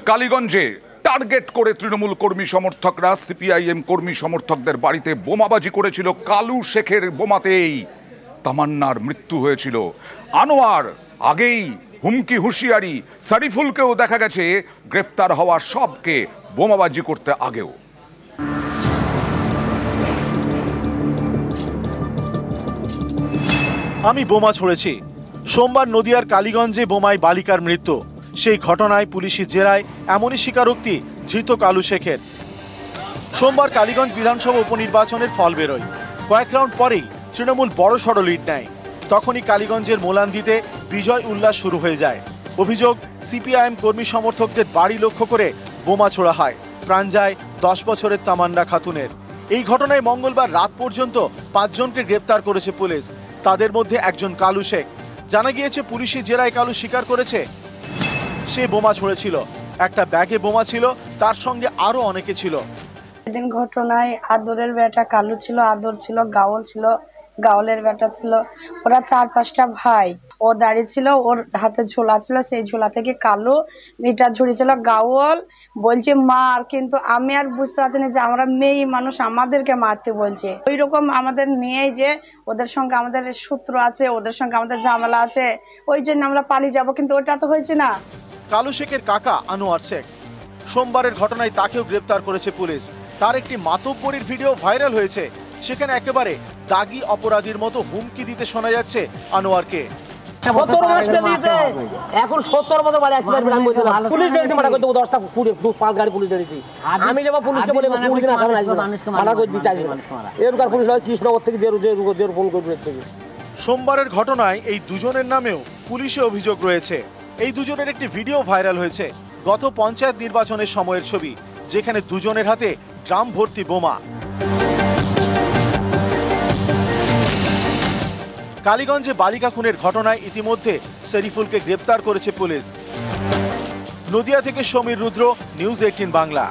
কালীগঞ্জে target করে তৃণমূল কর্মী সমর্থকরা সিপিআইএম কর্মী সমর্থকদের বাড়িতে বোমাবাজি করেছিল। কালু শেখের বোমাতেই তামান্নার মৃত্যু হয়েছিল। আনোয়ার আগেই হুমকি হুঁশিয়ারি, শরীফুলকেও দেখা গেছে গ্রেফতার হওয়া সবকে বোমাবাজি করতে আগেও। আমি বোমা ছড়েছি। সোমবার নদিয়ার কালীগঞ্জে বোমায় বালিকার মৃত্যু। সেই ঘটনায় পুলিশি জেরায় এমনই স্বীকারোক্তি ধৃত কালু শেখের। সোমবার কালীগঞ্জ বিধানসভা উপনির্বাচনের ফল বেরোয়। কয়েক রাউন্ড পরেই তৃণমূল বড়সড় লিড নেয়। তখনই কালীগঞ্জের মোলান্দিতে বিজয় উল্লাস শুরু হয়ে যায়। অভিযোগ, সিপিআইএম কর্মী সমর্থকদের বাড়ি লক্ষ্য করে বোমা ছোড়া হয়। প্রাণ যায় 10 বছরের তামান্না খাতুনের। এই ঘটনায় মঙ্গলবার রাত পর্যন্ত 5 জনকে গ্রেপ্তার করেছে পুলিশ। তাদের মধ্যে একজন কালু শেখ। জানা গিয়েছে পুলিশি জেরায় কালু স্বীকার করেছে সে বোমা ছুঁড়েছিল। একটা ব্যাগে বোমা ছিল, তার সঙ্গে আরো অনেকে ছিল। এদিন ঘটনায় আদরের বেটা কালু ছিল, আদর ছিল, গাওল ছিল, গাওলের বেটা ছিল। ওরা 4-5টা ভাই। ও দাঁড়িয়ে ছিল, ওর হাতে ঝোলা ছিল, সেই ঝোলা থেকে কালু ইটা ঝুড়িয়েছিল। গাওল বলছে মার, কিন্তু আমি আর বুঝতে পারছি না যে আমরা মেয়ে মানুষ, আমাদেরকে মারতে বলছে। ওই রকম আমাদের নিয়ে যে ওদের সঙ্গে আমাদের সূত্র আছে, ওদের সঙ্গে আমাদের ঝামেলা আছে, ওই জন্য আমরা পালিয়ে যাব, কিন্তু ওটা তো হয়েছে না। কালু শেখের কাকা আনোয়ার শেখ। সোমবারের ঘটনায় তাকেও গ্রেপ্তার করেছে পুলিশ। তার একটি মাতব্বরির ভিডিও ভাইরাল হয়েছে। সেখানে একেবারে দাগি অপরাধীর মতো হুমকি দিতে শোনা যাচ্ছে আনোয়ারকে। এখন 70 বছর বাড়ি আসতে পারবে না। পুলিশ দিয়েছি মানা করতে 10টা 5 গাড়ি পুলিশ দিয়েছি। আমি যাবো পুলিশকে বলে পুলিশ দিন এখন আসবে মানা করে দিতে চাই। এরকার পুলিশ হয় কৃষ্ণনগর থেকে জেরু ফোন করবে। সোমবারের ঘটনায় এই দুজনের নামেও পুলিশে অভিযোগ রয়েছে। এই দুজনের একটি ভিডিও ভাইরাল হয়েছে। গত পঞ্চায়েত নির্বাচনের সময়ের ছবি, যেখানে দুজনের হাতে ড্রাম ভর্তি বোমা। কালীগঞ্জে বালিকা খুনের ঘটনায় ইতিমধ্যে শরীফুলকে গ্রেপ্তার করেছে পুলিশ। নদিয়া থেকে সমীর রুদ্র, নিউজ 18 বাংলা।